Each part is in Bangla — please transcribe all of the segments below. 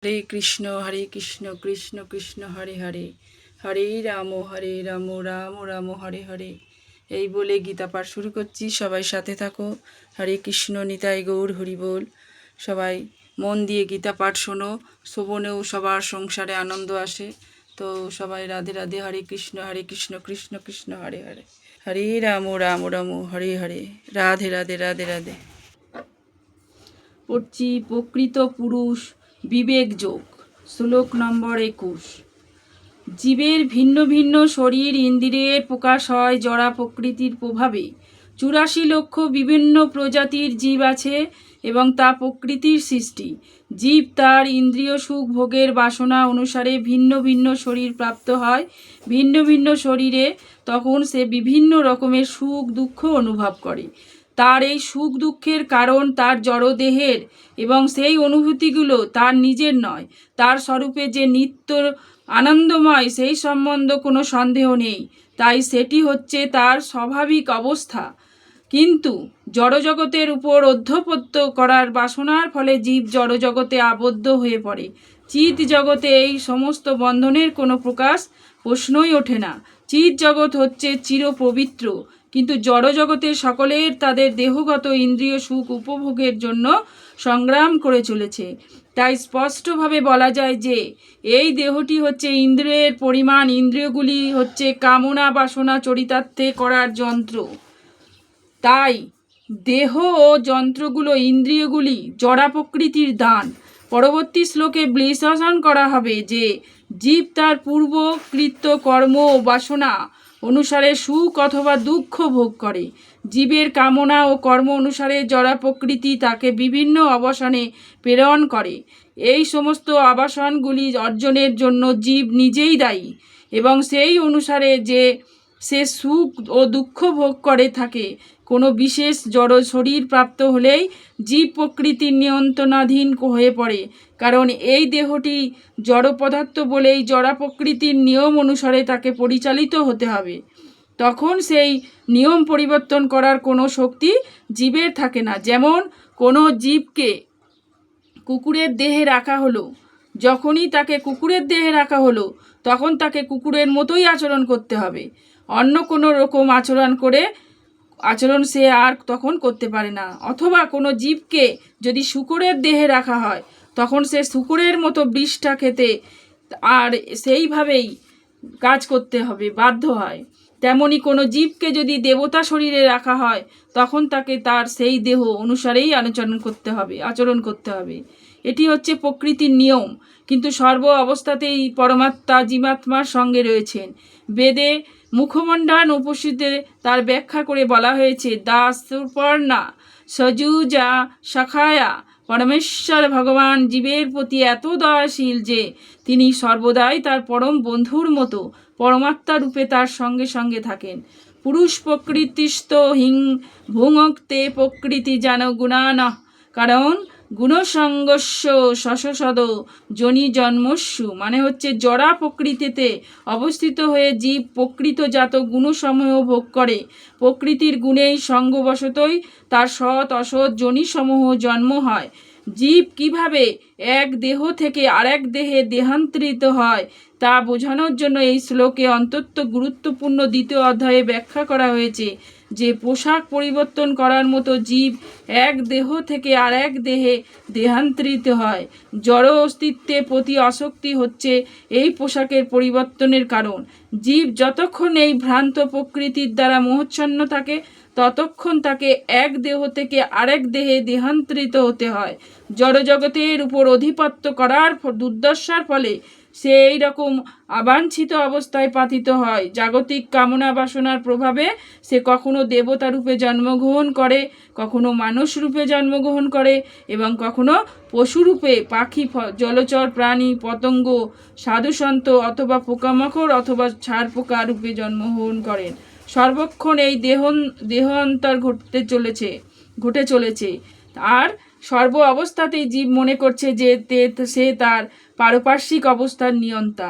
হরে কৃষ্ণ কৃষ্ণ কৃষ্ণ হরে হরে, হরে রাম রাম রাম হরে হরে। এই বলে গীতা পাঠ শুরু করছি, সবাই সাথে থাকো। হরে কৃষ্ণ, নিতাই গৌর হরি বল। সবাই মন দিয়ে গীতা পাঠ শোনো, শোভনেও সবার সংসারে আনন্দ আসে। তো সবাই রাধে রাধে, হরে কৃষ্ণ কৃষ্ণ কৃষ্ণ হরে হরে, হরে রাম রাম হরে হরে, রাধে রাধে রাধে রাধে। পড়ছি প্রকৃত পুরুষ বিবেক যোগ, শ্লোক নম্বর 21। জীবের ভিন্ন ভিন্ন শরীর ইন্দ্রিয়ের প্রকাশ হয় জড়া প্রকৃতির প্রভাবে। 84 লক্ষ বিভিন্ন প্রজাতির জীব আছে এবং তা প্রকৃতির সৃষ্টি। জীব তার ইন্দ্রিয় সুখ ভোগের বাসনা অনুসারে ভিন্ন ভিন্ন শরীর প্রাপ্ত হয়। ভিন্ন ভিন্ন শরীরে তখন সে বিভিন্ন রকমের সুখ দুঃখ অনুভব করে। তার এই সুখ দুঃখের কারণ তার জড়দেহের, এবং সেই অনুভূতিগুলো তার নিজের নয়। তার স্বরূপে যে নিত্য আনন্দময় সেই সম্বন্ধে কোনো সন্দেহ নেই, তাই সেটি হচ্ছে তার স্বাভাবিক অবস্থা। কিন্তু জড়জগতের উপর অধ্যপত্য করার বাসনার ফলে জীব জড়জগতে আবদ্ধ হয়ে পড়ে। চিৎ জগতে এই সমস্ত বন্ধনের কোনো প্রশ্নই ওঠে না। চিৎ জগৎ হচ্ছে চিরপবিত্র, কিন্তু জড়জগতের সকলের তাদের দেহগত ইন্দ্রিয় সুখ উপভোগের জন্য সংগ্রাম করে চলেছে। তাই স্পষ্টভাবে বলা যায় যে এই দেহটি হচ্ছে ইন্দ্রিয়ের পরিমাণ, ইন্দ্রিয়গুলি হচ্ছে কামনা বাসনা চরিতার্থে করার যন্ত্র। তাই দেহ ও যন্ত্রগুলো, ইন্দ্রিয়গুলি জড়া প্রকৃতির দান। পরবর্তী শ্লোকে বিশ্লেষণ করা হবে যে জীব তার পূর্বকৃত কর্ম ও বাসনা অনুসারে সুখ অথবা দুঃখ ভোগ করে। জীবের কামনা ও কর্ম অনুসারে জড়া প্রকৃতি তাকে বিভিন্ন আবাসনে প্রেরণ করে। এই সমস্ত আবাসনগুলি অর্জনের জন্য জীব নিজেই দায়ী, এবং সেই অনুসারে যে সে সুখ ও দুঃখ ভোগ করে থাকে। কোনো বিশেষ জড় শরীর প্রাপ্ত হলেই জীব প্রকৃতির নিয়ন্ত্রণাধীন হয়ে পড়ে, কারণ এই দেহটি জড় পদার্থ বলেই জড়া প্রকৃতির নিয়ম অনুসারে তাকে পরিচালিত হতে হবে। তখন সেই নিয়ম পরিবর্তন করার কোনো শক্তি জীবের থাকে না। যেমন কোনো জীবকে কুকুরের দেহে রাখা হলো, যখনই তাকে কুকুরের দেহে রাখা হলো তখন তাকে কুকুরের মতোই আচরণ করতে হবে। অন্য কোনো রকম আচরণ সে আর তখন করতে পারে না। অথবা কোনো জীবকে যদি শূকরের দেহে রাখা হয় তখন সে শূকরের মতো বিষ্ঠা খেতে আর সেইভাবেই কাজ করতে হবে, বাধ্য হয়। তেমনি কোনো জীবকে যদি দেবতা শরীরে রাখা হয় তখন তাকে তার সেই দেহ অনুসারেই আচরণ করতে হবে। এটি হচ্ছে প্রকৃতির নিয়ম। কিন্তু সর্ব অবস্থাতেই পরমাত্মা জীবাত্মার সঙ্গে রয়েছেন। বেদে মুখমণ্ডান উপনিষদে তার ব্যাখ্যা করে বলা হয়েছে, দাসপর্ণা সজুজা সখায়া। পরমেশ্বর ভগবান জীবের প্রতি এত দয়াশীল যে তিনি সর্বদাই তার পরম বন্ধুর মতো পরমাত্মা রূপে তার সঙ্গে সঙ্গে থাকেন। পুরুষ প্রকৃতিস্থ হিং ভুঙ্ক্তে প্রকৃতি যেন গুণান, কারণ গুণসঙ্গস্য শশসদ জনি জন্মস্যু। মানে হচ্ছে জড়া প্রকৃতিতে অবস্থিত হয়ে জীব প্রকৃতজাত গুণসমূহ ভোগ করে। প্রকৃতির গুণেই সঙ্গবশতই তার সৎ অসৎ যোনিসমূহ জন্ম হয়। জীব কিভাবে এক দেহ থেকে আরেক দেহে দেহান্তরিত হয় তা বোঝানোর জন্য এই শ্লোকে অত্যন্ত গুরুত্বপূর্ণ দ্বিতীয় অধ্যায়ে ব্যাখ্যা করা হয়েছে যে পোশাক পরিবর্তন করার মতো জীব এক দেহ থেকে আরেক দেহে দেহান্তরিত হয়। জড় অস্তিত্বের প্রতি আসক্তি হচ্ছে এই পোশাকের পরিবর্তনের কারণ। জীব যতক্ষণ এই ভ্রান্ত প্রকৃতির দ্বারা মোহচ্ছন্ন থাকে ততক্ষণ তাকে এক দেহ থেকে আরেক দেহে দেহান্তরিত হতে হয়। জড়জগতের উপর আধিপত্য করার দুর্দশার ফলে সে এই রকম অবাঞ্ছিত অবস্থায় পাতিত হয়। জাগতিক কামনা বাসনার প্রভাবে সে কখনো দেবতা রূপে জন্মগ্রহণ করে, কখনো মানুষ রূপে জন্মগ্রহণ করে, এবং কখনো পশুরূপে পাখি, জলচর প্রাণী, পতঙ্গ, সাধুসন্ত অথবা পোকামাকড় অথবা ছাড় পোকা রূপে জন্মগ্রহণ করেন। সর্বক্ষণ এই দেহান্তর ঘটে চলেছে। আর সর্ব অবস্থাতেই জীব মনে করছে যে সে তার পারপার্শ্বিক অবস্থার নিয়ন্তা,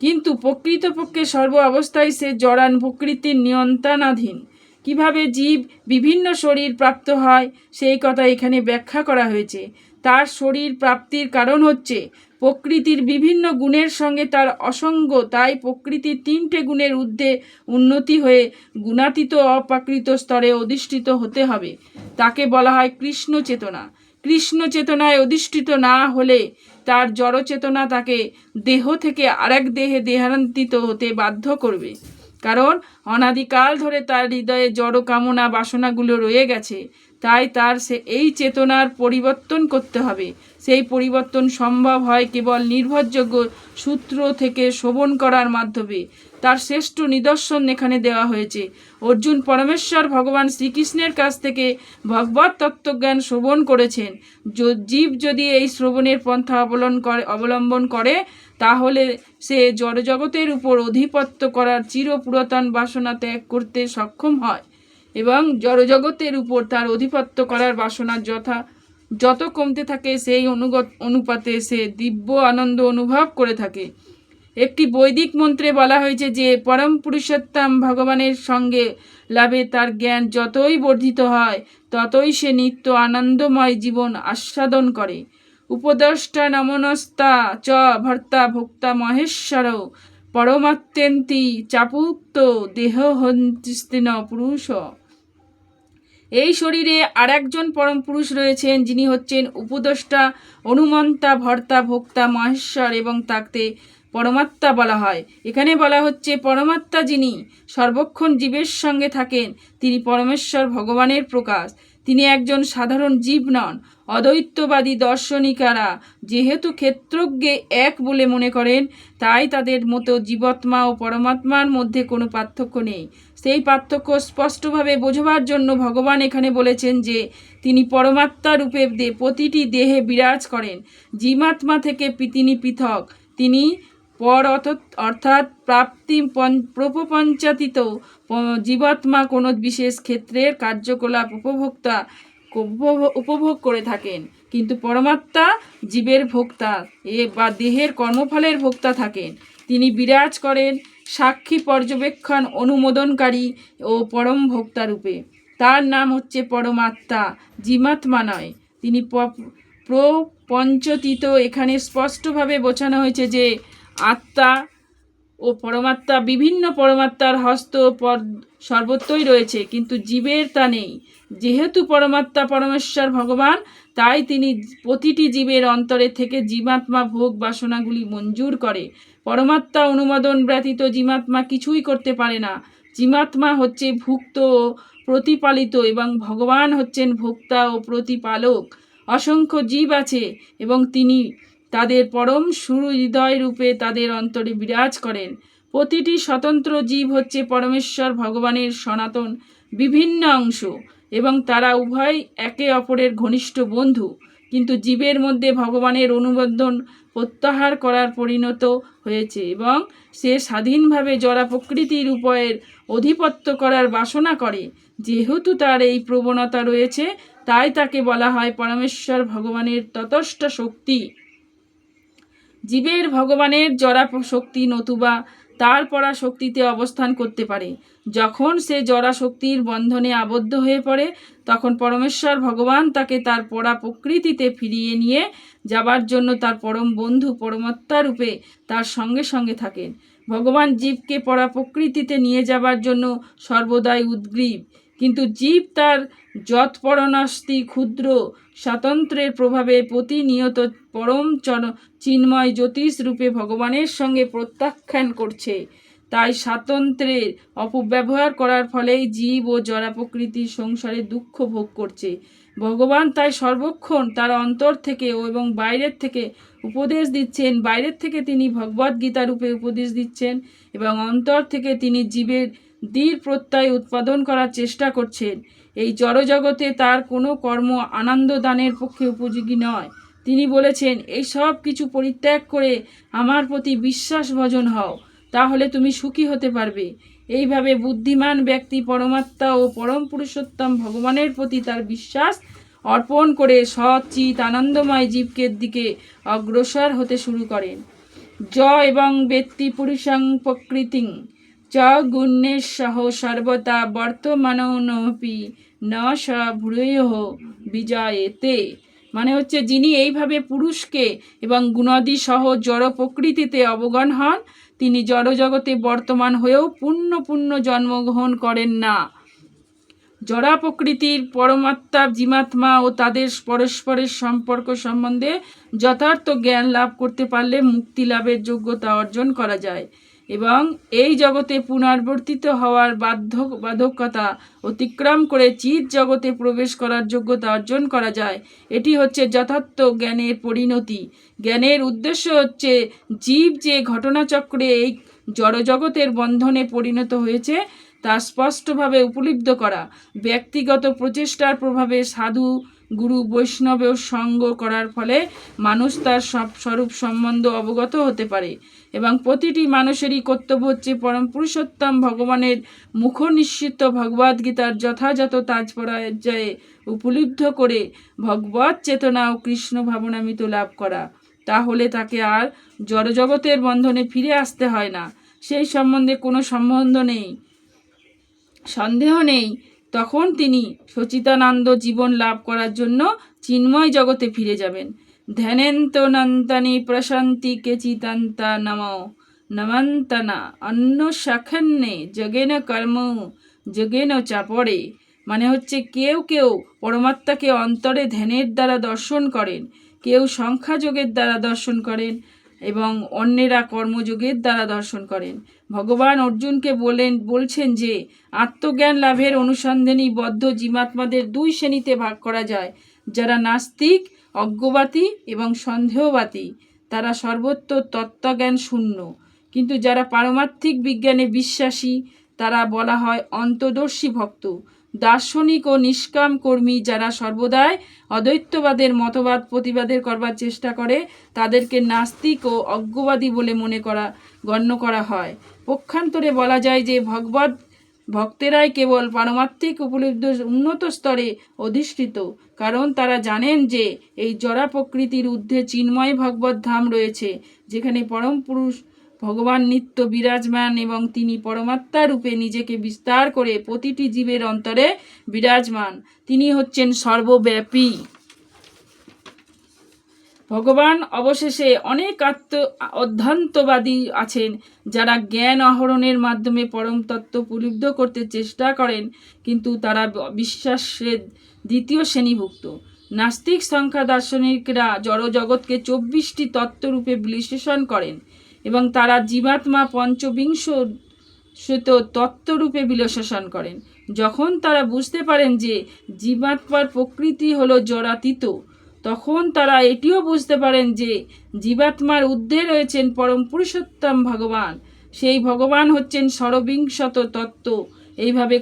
কিন্তু প্রকৃতপক্ষে সর্ব অবস্থায় সে জড়ান প্রকৃতির নিয়ন্ত্রণাধীন। কিভাবে জীব বিভিন্ন শরীর প্রাপ্ত হয় সেই কথা এখানে ব্যাখ্যা করা হয়েছে। তার শরীর প্রাপ্তির কারণ হচ্ছে প্রকৃতির বিভিন্ন গুণের সঙ্গে তার অসঙ্গ, তাই প্রকৃতির 3টে গুণের ঊর্ধ্বে উন্নতি হয়ে গুণাতীত অপ্রাকৃত স্তরে অধিষ্ঠিত হতে হবে। তাকে বলা হয় কৃষ্ণ চেতনা। কৃষ্ণ চেতনায় অধিষ্ঠিত না হলে তার জড় চেতনা তাকে দেহ থেকে আরেক দেহে দেহান্তরিত হতে বাধ্য করবে, কারণ অনাদিকাল ধরে তার হৃদয়ে জড় কামনা বাসনাগুলো রয়ে গেছে। তাই তার এই চেতনার পরিবর্তন করতে হবে। সেই পরিবর্তন সম্ভব হয় কেবল নির্ভরযোগ্য সূত্র থেকে শ্রবণ করার মাধ্যমে। তার শ্রেষ্ঠ নিদর্শন এখানে দেওয়া হয়েছে। অর্জুন পরমেশ্বর ভগবান শ্রীকৃষ্ণের কাছ থেকে ভগবত তত্ত্বজ্ঞান শ্রবণ করেছেন। জীব যদি এই শ্রবণের পন্থা অবলম্বন করে তাহলে সে জড়জগতের উপর অধিপত্য করার চিরপুরাতন বাসনা ত্যাগ করতে সক্ষম হয় এবং জড়জগতের উপর তার অধিপত্য করার বাসনা যত কমতে থাকে সেই অনুপাতে সে দিব্য আনন্দ অনুভব করে থাকে। একটি বৈদিক মন্ত্রে বলা হয়েছে যে পরম পুরুষোত্তম ভগবানের সঙ্গে লাভে তার জ্ঞান যতই বর্ধিত হয় ততই সে নিত্য আনন্দময় জীবন আস্বাদন করে। উপদেষ্টা নমনস্তা চ ভর্তা ভোক্তা মহেশ্বর পরমাত্যন্তি চাপুক্ত দেহ হন্তিস্তিন পুরুষ। এই শরীরে আর একজন পরম পুরুষ রয়েছেন, যিনি হচ্ছেন উপদেষ্টা, অনুমন্তা, ভর্তা, ভোক্তা, মহেশ্বর এবং তাকে পরমাত্মা বলা হয়। এখানে বলা হচ্ছে পরমাত্মা যিনি সর্বক্ষণ জীবের সঙ্গে থাকেন তিনি পরমেশ্বর ভগবানের প্রকাশ। তিনি একজন সাধারণ জীব নন। অদ্বৈতবাদী দার্শনিকেরা যেহেতু ক্ষেত্রজ্ঞে এক বলে মনে করেন, তাই তাদের মতো জীবাত্মা ও পরমাত্মার মধ্যে কোনো পার্থক্য নেই। সেই পার্থক্য স্পষ্টভাবে বোঝবার জন্য ভগবান এখানে বলেছেন যে তিনি পরমাত্মা রূপে প্রতিটি দেহে বিরাজ করেন। জীবাত্মা থেকে তিনি পৃথক। তিনি পর অর্থাৎ প্রাপ্তি প্রপঞ্চাতীত। জীবাত্মা কোনো বিশেষ ক্ষেত্রের কার্যকলাপ উপভোগ করে থাকেন, কিন্তু পরমাত্মা জীবের ভোক্তা বা দেহের কর্মফলের ভোক্তা থাকেন। তিনি বিরাজ করেন সাক্ষী, পর্যবেক্ষণ, অনুমোদনকারী ও পরম ভোক্তা রূপে। তার নাম হচ্ছে পরমাত্মা, জীবাত্মা নয়। তিনি প্রপঞ্চতীত। এখানে স্পষ্টভাবে বোঝানো হয়েছে যে আত্মা ও পরমাত্মা বিভিন্ন পরমাত্মার হস্ত সর্বত্রই রয়েছে, কিন্তু জীবের তা নেই। যেহেতু পরমাত্মা পরমেশ্বর ভগবান, তাই তিনি প্রতিটি জীবের অন্তরে থেকে জীবাত্মা ভোগ বাসনাগুলি মঞ্জুর করে। পরমাত্মা অনুমোদন ব্যতীত জীবাত্মা কিছুই করতে পারে না। জীবাত্মা হচ্ছে ভুক্ত ও প্রতিপালিত এবং ভগবান হচ্ছেন ভোক্তা ও প্রতিপালক। অসংখ্য জীব আছে এবং তিনি তাদের পরম সুহৃদয় রূপে তাদের অন্তরে বিরাজ করেন। প্রতিটি স্বতন্ত্র জীব হচ্ছে পরমেশ্বর ভগবানের সনাতন বিভিন্ন অংশ এবং তারা উভয় একে অপরের ঘনিষ্ঠ বন্ধু, কিন্তু জীবের মধ্যে ভগবানের অনুমোদন প্রত্যাহার করার পরিণত হয়েছে এবং সে স্বাধীনভাবে জড়া প্রকৃতির উপরের অধিপত্য করার বাসনা করে। যেহেতু তার এই প্রবণতা রয়েছে, তাই তাকে বলা হয় পরমেশ্বর ভগবানের ততস্থ শক্তি। জীবের ভগবানের জড়া শক্তি নতুবা তার পরা শক্তিতে অবস্থান করতে পারে। যখন সে জড়া শক্তির বন্ধনে আবদ্ধ হয়ে পড়ে, তখন পরমেশ্বর ভগবান তাকে তার পরা প্রকৃতিতে ফিরিয়ে নিয়ে যাবার জন্য তার পরম বন্ধু পরমাত্মা রূপে তার সঙ্গে সঙ্গে থাকেন। ভগবান জীবকে পরা প্রকৃতিতে নিয়ে যাবার জন্য সর্বদাই উদ্গ্রীব, কিন্তু জীব তার যৎপরনাস্তি ক্ষুদ্র স্বাতন্ত্র্যের প্রভাবে প্রতিনিয়ত পরম চিন্ময় জ্যোতিষ রূপে ভগবানের সঙ্গে প্রত্যাখ্যান করছে। তাই স্বাতন্ত্র্যের অপব্যবহার করার ফলেই জীব ও জড়া প্রকৃতির সংসারে দুঃখ ভোগ করছে। ভগবান তাই সর্বক্ষণ তার অন্তর থেকে এবং বাইরের থেকে উপদেশ দিচ্ছেন। বাইরের থেকে তিনি ভগবদ্গীতা রূপে উপদেশ দিচ্ছেন এবং অন্তর থেকে তিনি জীবের দৃঢ় প্রত্যয় উৎপাদন করার চেষ্টা করছেন। এই জড়জগতে তার কোনো কর্ম আনন্দ দানের পক্ষে উপযোগী নয়। তিনি বলেছেন, এই সব কিছু পরিত্যাগ করে আমার প্রতি বিশ্বাস ভজন হও, তাহলে তুমি সুখী হতে পারবে। এইভাবে বুদ্ধিমান ব্যক্তি পরমাত্মা ও পরম পুরুষোত্তম ভগবানের প্রতি তার বিশ্বাস অর্পণ করে সচিত আনন্দময় জীবকের দিকে অগ্রসর হতে শুরু করেন। এবং ব্যক্তি পুরুষং প্রকৃতিং চ গুণের সহ সর্বতা বর্তমানপি ন স ভূয়ঃ বিজয়েতে। মানে হচ্ছে যিনি এইভাবে পুরুষকে এবং গুণাদি সহ জড় প্রকৃতিতে অবগণ হন, তিনি জড়জগতে বর্তমান হয়েও পূর্ণ পূর্ণ জন্মগ্রহণ করেন না। জড়া প্রকৃতির পরমাত্মা জীবাত্মা ও তাদের পরস্পরের সম্পর্ক সম্বন্ধে যথার্থ জ্ঞান লাভ করতে পারলে মুক্তি লাভের যোগ্যতা অর্জন করা যায় এবং এই জগতে পুনরাবর্তিত হওয়ার বাধ্যকতা অতিক্রম করে চিৎ জগতে প্রবেশ করার যোগ্যতা অর্জন করা যায়। এটি হচ্ছে যথার্থ জ্ঞানের পরিণতি। জ্ঞানের উদ্দেশ্য হচ্ছে জীব যে ঘটনাচক্রে এই জড়জগতের বন্ধনে পরিণত হয়েছে তা স্পষ্টভাবে উপলব্ধি করা। ব্যক্তিগত প্রচেষ্টার প্রভাবে সাধু গুরু বৈষ্ণবের সঙ্গ করার ফলে মানুষ তার সব স্বরূপ সম্বন্ধ অবগত হতে পারে এবং প্রতিটি মানুষেরই কর্তব্য হচ্ছে পরম পুরুষোত্তম ভগবানের মুখ নিঃসৃত ভগবদ্গীতার যথাযথ তাৎপর্যায়ে উপলব্ধি করে ভগবৎ চেতনা ও কৃষ্ণ ভাবনামৃত লাভ করা। তাহলে তাকে আর জড়জগতের বন্ধনে ফিরে আসতে হয় না, সেই সম্বন্ধে কোনো সন্দেহ নেই। তখন তিনি সচিতানন্দ জীবন লাভ করার জন্য চিন্ময় জগতে ফিরে যাবেন। ধ্যানেন্তনন্তানি প্রশান্তি কেচিতান্তা নমন্তনা অন্য শাখান্নে যোগেন কর্ম যোগেন চাপড়ে। মানে হচ্ছে কেউ কেউ পরমাত্মাকে অন্তরে ধ্যানের দ্বারা দর্শন করেন, কেউ সংখ্যাযোগের দ্বারা দর্শন করেন এবং অন্যেরা কর্মযোগের দ্বারা দর্শন করেন। ভগবান অর্জুনকে বলছেন যে আত্মজ্ঞান লাভের অনুসন্ধানী বদ্ধ জীবাত্মাদের দুই শ্রেণীতে ভাগ করা যায়। যারা নাস্তিক, অজ্ঞবাদী এবং সন্দেহবাদী, তারা সর্বত্র তত্ত্বজ্ঞান শূন্য। কিন্তু যারা পারমার্থিক বিজ্ঞানে বিশ্বাসী, তারা বলা হয় অন্তর্দর্শী ভক্ত। দার্শনিক ও নিষ্কাম কর্মী যারা সর্বদাই অদ্বৈতবাদের মতবাদ প্রতিবাদের করবার চেষ্টা করে, তাদেরকে নাস্তিক ও অজ্ঞবাদী বলে গণ্য করা হয়। পক্ষান্তরে বলা যায় যে ভক্তেরাই কেবল পারমার্থিক উপলব্ধির উন্নত স্তরে অধিষ্ঠিত, কারণ তারা জানেন যে এই জড়া প্রকৃতির ঊর্ধ্বে চিন্ময় ভগবত ধাম রয়েছে, যেখানে পরম পুরুষ ভগবান নিত্য বিরাজমান এবং তিনি পরমাত্মা রূপে নিজেকে বিস্তার করে প্রতিটি জীবের অন্তরে বিরাজমান। তিনি হচ্ছেন সর্বব্যাপী ভগবান। অবশেষে অনেক অধ্যাত্মবাদী আছেন যারা জ্ঞান আহরণের মাধ্যমে পরম তত্ত্ব উপলব্ধি করতে চেষ্টা করেন, কিন্তু তারা বিশ্বাসের দ্বিতীয় শ্রেণীভুক্ত। নাস্তিক সংখ্যা দার্শনিকরা জড়জগৎকে 24টি তত্ত্বরূপে বিশ্লেষণ করেন এবং তারা জীবাত্মা পঞ্চবিংশ তত্ত্বরূপে বিশ্লেষণ করেন। যখন তারা বুঝতে পারেন যে জীবাত্মার প্রকৃতি হলো জড়াতীত, তখন তারা এটিও বুঝতে পারেন যে জীবাত্মার ঊর্ধ্বে রয়েছেন পরম পুরুষোত্তম ভগবান। সেই ভগবান হচ্ছেন ষড়বিংশত তত্ত্ব। এইভাবে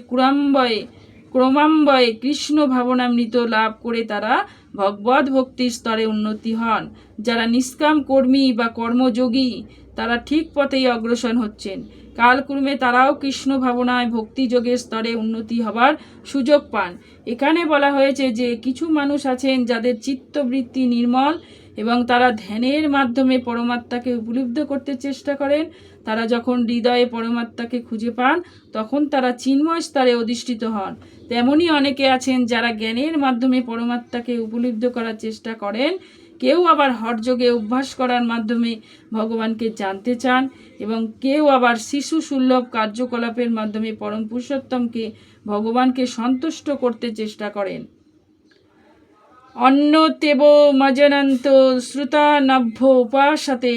ক্রমান্বয়ে কৃষ্ণ ভাবনামৃত লাভ করে তারা ভগবত ভক্তির স্তরে উন্নতি হন। যারা নিষ্কাম কর্মী বা কর্মযোগী, তারা ঠিক পথেই অগ্রসর হচ্ছেন। কালক্রমে তারাও কৃষ্ণ ভাবনায় ভক্তিযোগের স্তরে উন্নতি হবার সুযোগ পান। এখানে বলা হয়েছে যে কিছু মানুষ আছেন যাদের চিত্তবৃত্তি নির্মল এবং তারা ধ্যানের মাধ্যমে পরমাত্মাকে উপলব্ধি করতে চেষ্টা করেন। তারা যখন হৃদয়ে পরমাত্মাকে খুঁজে পান, তখন তারা চিন্ময় স্তরে অধিষ্ঠিত হন। তেমনি অনেকে আছেন যারা জ্ঞানের মাধ্যমে পরমাত্মাকে উপলব্ধি করার চেষ্টা করেন। কেউ আবার হঠযোগে অভ্যাস করার মাধ্যমে ভগবানকে জানতে চান এবং কেউ আবার শিশু সুলভ কার্যকলাপের মাধ্যমে পরম পুরুষোত্তমকে ভগবানকে সন্তুষ্ট করতে চেষ্টা করেন। অন্য তেব মজনন্ত শ্রুতা নভ্য উপাসতে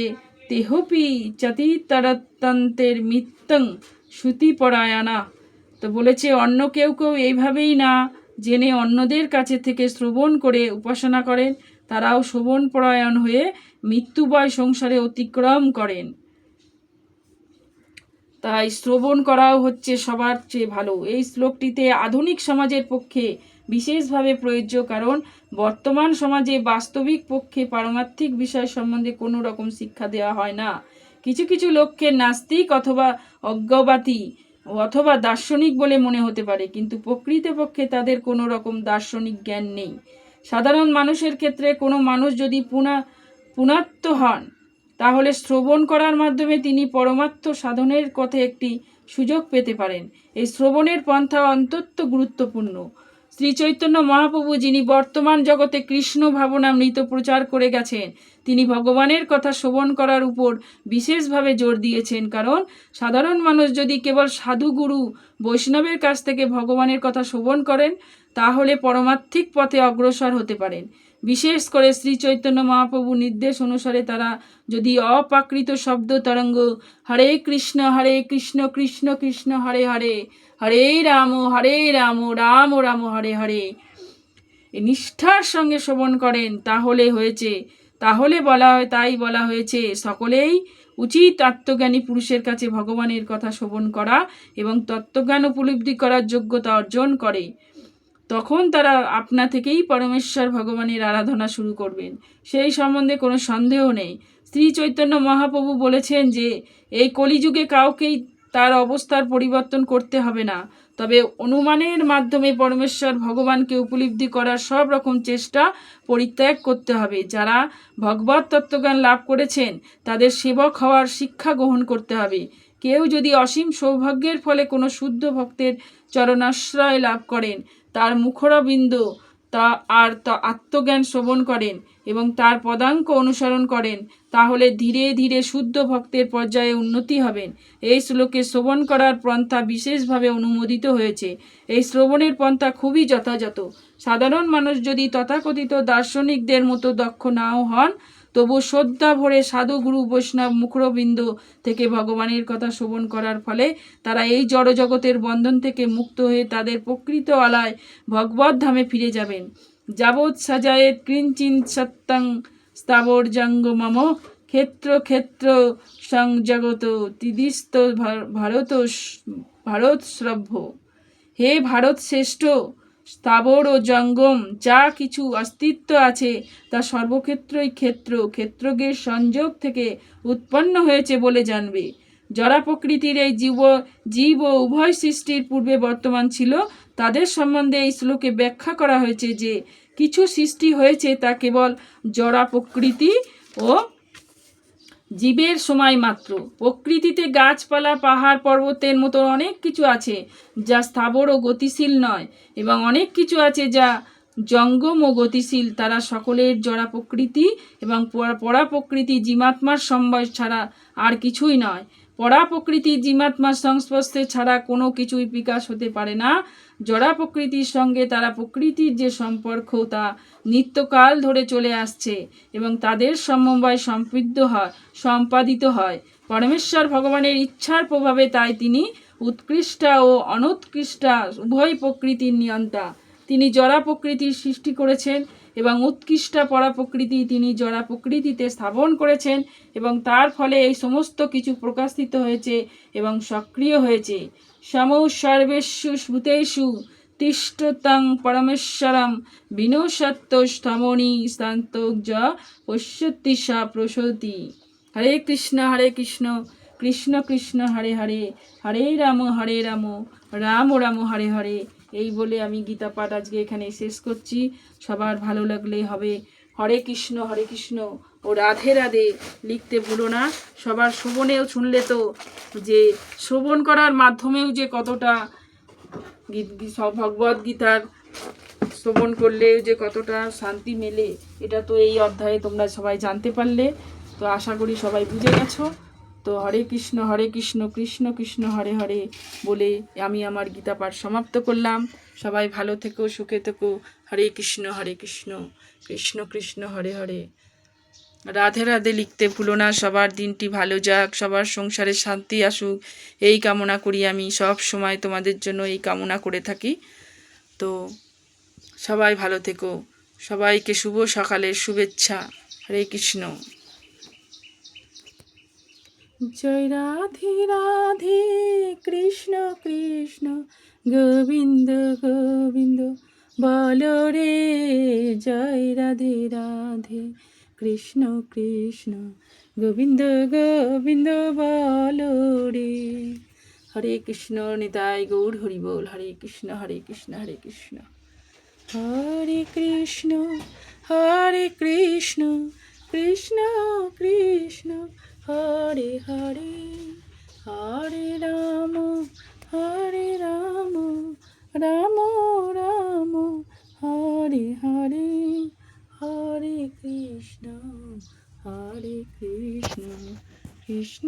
তেহপি চতিতরতন্তের মিত্যং শ্রুতিপরায়ণা। তো বলেছে অন্য কেউ এইভাবেই না জেনে অন্যদের কাছে থেকে শ্রবণ করে উপাসনা করেন, তারাও শ্রবণপরায়ণ হয়ে মৃত্যুভয় সংসারে অতিক্রম করেন। তাই শ্রবণ করাও হচ্ছে সবার চেয়ে ভালো। এই শ্লোকটিতে আধুনিক সমাজের পক্ষে বিশেষভাবে প্রযোজ্য, কারণ বর্তমান সমাজে বাস্তবিক পক্ষে পারমার্থিক বিষয় সম্বন্ধে কোনো রকম শিক্ষা দেওয়া হয় না। কিছু কিছু লোককে নাস্তিক অথবা অজ্ঞবাদী অথবা দার্শনিক বলে মনে হতে পারে, কিন্তু প্রকৃতপক্ষে তাদের কোনো রকম দার্শনিক জ্ঞান নেই। সাধারণ মানুষের ক্ষেত্রে কোনো মানুষ যদি পুণাত্ম হন, তাহলে শ্রবণ করার মাধ্যমে তিনি পরমার্থ সাধনের পথে একটি সুযোগ পেতে পারেন। এই শ্রবণের পন্থা অত্যন্ত গুরুত্বপূর্ণ। শ্রী চৈতন্য মহাপ্রভু, যিনি বর্তমান জগতে কৃষ্ণ ভাবনামৃত প্রচার করে গেছেন, তিনি ভগবানের কথা শ্রবণ করার উপর বিশেষভাবে জোর দিয়েছেন। কারণ সাধারণ মানুষ যদি কেবল সাধু গুরু বৈষ্ণবের কাছ থেকে ভগবানের কথা শ্রবণ করেন, তাহলে পরমার্থিক পথে অগ্রসর হতে পারেন। বিশেষ করে শ্রী চৈতন্য মহাপ্রভু নির্দেশ অনুসারে তারা যদি অপ্রাকৃত শব্দ তরঙ্গ হরে কৃষ্ণ কৃষ্ণ কৃষ্ণ হরে হরে, হরে রাম রাম রাম হরে হরে নিষ্ঠার সঙ্গে শ্রবণ করেন, তাই বলা হয়েছে সকলেই উচিত আত্মজ্ঞানী পুরুষের কাছে ভগবানের কথা শ্রবণ করা এবং তত্ত্বজ্ঞান উপলব্ধি করার যোগ্যতা অর্জন করে। তখন তারা আপনা থেকেই পরমেশ্বর ভগবানের আরাধনা শুরু করবেন, সেই সম্বন্ধে কোনো সন্দেহ নেই। শ্রী চৈতন্য মহাপ্রভু বলেছেন যে এই কলিযুগে কাউকেই তার অবস্থার পরিবর্তন করতে হবে না, তবে অনুমানের মাধ্যমে পরমেশ্বর ভগবানকে উপলব্ধি করার সব রকম চেষ্টা পরিত্যাগ করতে হবে। যারা ভগবত তত্ত্বজ্ঞান লাভ করেছেন তাদের সেবক হওয়ার শিক্ষা গ্রহণ করতে হবে। কেউ যদি অসীম সৌভাগ্যের ফলে কোনো শুদ্ধ ভক্তের চরণাশ্রয় লাভ করেন, তার মুখরবিন্দ আত্মজ্ঞান শ্রবণ করেন এবং তার পদাঙ্ক অনুসরণ করেন, তাহলে ধীরে ধীরে শুদ্ধ ভক্তের পর্যায়ে উন্নতি হবেন। এই শ্লোকে শ্রবণ করার পন্থা বিশেষভাবে অনুমোদিত হয়েছে। এই শ্রবণের পন্থা খুবই যথাযথ। সাধারণ মানুষ যদি তথাকথিত দার্শনিকদের মতো দক্ষ নাও হন, তবু শ্রদ্ধা ভরে সাধু গুরু বৈষ্ণব মুখরবিন্দ থেকে ভগবানের কথা শ্রবণ করার ফলে তারা এই জড়জগতের বন্ধন থেকে মুক্ত হয়ে তাদের প্রকৃত আলায় ভগবত ধামে ফিরে যাবেন। যাবৎ সাজায়েত কিঞ্চিন সত্যং স্থাবরজঙ্গ মম ক্ষেত্র সংজগত তিদিস্ত ভারত শ্রভ্য। হে ভারত শ্রেষ্ঠ, স্থাবর ও জঙ্গম যা কিছু অস্তিত্ব আছে তা সর্বক্ষেত্রই ক্ষেত্রজ্ঞের সংযোগ থেকে উৎপন্ন হয়েছে বলে জানবে। জড়া প্রকৃতির এই জীব ও উভয় সৃষ্টির পূর্বে বর্তমান ছিল, তাদের সম্বন্ধে এই শ্লোকে ব্যাখ্যা করা হয়েছে যে কিছু সৃষ্টি হয়েছে তা কেবল জড়া প্রকৃতি ও জীবের সময় মাত্র। প্রকৃতিতে গাছপালা পাহাড় পর্বতের মতো অনেক কিছু আছে যা স্থাবর ও গতিশীল নয়, এবং অনেক কিছু আছে যা জঙ্গম ও গতিশীল। তারা সকলের জড়া প্রকৃতি এবং পরা প্রকৃতি জীবাত্মার সম্বয় ছাড়া আর কিছুই নয়। পরা প্রকৃতি জীবাত্মার সংস্পর্শে ছাড়া কোনো কিছুই বিকাশ হতে পারে না। জড়া প্রকৃতির সঙ্গে তারা প্রকৃতির যে সম্পর্ক তা নিত্যকাল ধরে চলে আসছে এবং তাদের সমবায় সম্পাদিত হয় পরমেশ্বর ভগবানের ইচ্ছার প্রভাবে। তাই তিনি উৎকৃষ্টা ও অনুৎকৃষ্টা উভয় প্রকৃতির নিয়ন্তা। তিনি জড়া প্রকৃতির সৃষ্টি করেছেন এবং উৎকৃষ্টা পরা প্রকৃতি তিনি জড়া প্রকৃতিতে স্থাপন করেছেন, এবং তার ফলে এই সমস্ত কিছু প্রকাশিত হয়েছে এবং সক্রিয় হয়েছে। সমৌ সর্বেষু ভূতেষু তিষ্ঠতং পরমেশ্বরম বিনশত্য স্তমনি স্থান্তোজ পশ্যতি সা প্রসতি। হরে কৃষ্ণ কৃষ্ণ কৃষ্ণ হরে হরে, হরে রাম রাম রাম হরে হরে। এই বলে আমি গীতা পাঠ আজকে এখানে শেষ করছি। সবার ভালো লাগলে হবে। হরে কৃষ্ণ ও রাধে রাধে লিখতে ভুলো না। সবার শ্রবণেও শুনলে তো যে শ্রবণ করার মাধ্যমেও যে কতটা ভগবদ গীতার শ্রবণ করলে যে কতটা শান্তি মেলে, এটা তো এই অধ্যায়ে তোমরা সবাই জানতে পারলে। তো আশা করি সবাই বুঝে গেছো। তো হরে কৃষ্ণ কৃষ্ণ কৃষ্ণ হরে হরে বলে আমি আমার গীতা পাঠ সমাপ্ত করলাম। সবাই ভালো থেকো, সুখে থেকো। হরে কৃষ্ণ কৃষ্ণ কৃষ্ণ হরে হরে। রাধে রাধে লিখতে ভুলো না। সবার দিনটি ভালো যাক, সবার সংসারে শান্তি আসুক, এই কামনা করি। আমি সব সময় তোমাদের জন্য এই কামনা করে থাকি। তো সবাই ভালো থেকো। সবাইকে শুভ সকালের শুভেচ্ছা। হরে কৃষ্ণ। জয় রাধে রাধে কৃষ্ণ কৃষ্ণ গোবিন্দ গোবিন্দ বলো রে। জয় রাধে রাধে কৃষ্ণ কৃষ্ণ গোবিন্দ গোবিন্দ বলো রে। হরে কৃষ্ণ নিতাই গৌর হরি বল। হরে কৃষ্ণ কৃষ্ণ হরে কৃষ্ণ কৃষ্ণ কৃষ্ণ হরে হরে, হরে রাম রাম রাম কৃষ্ণ কৃষ্ণ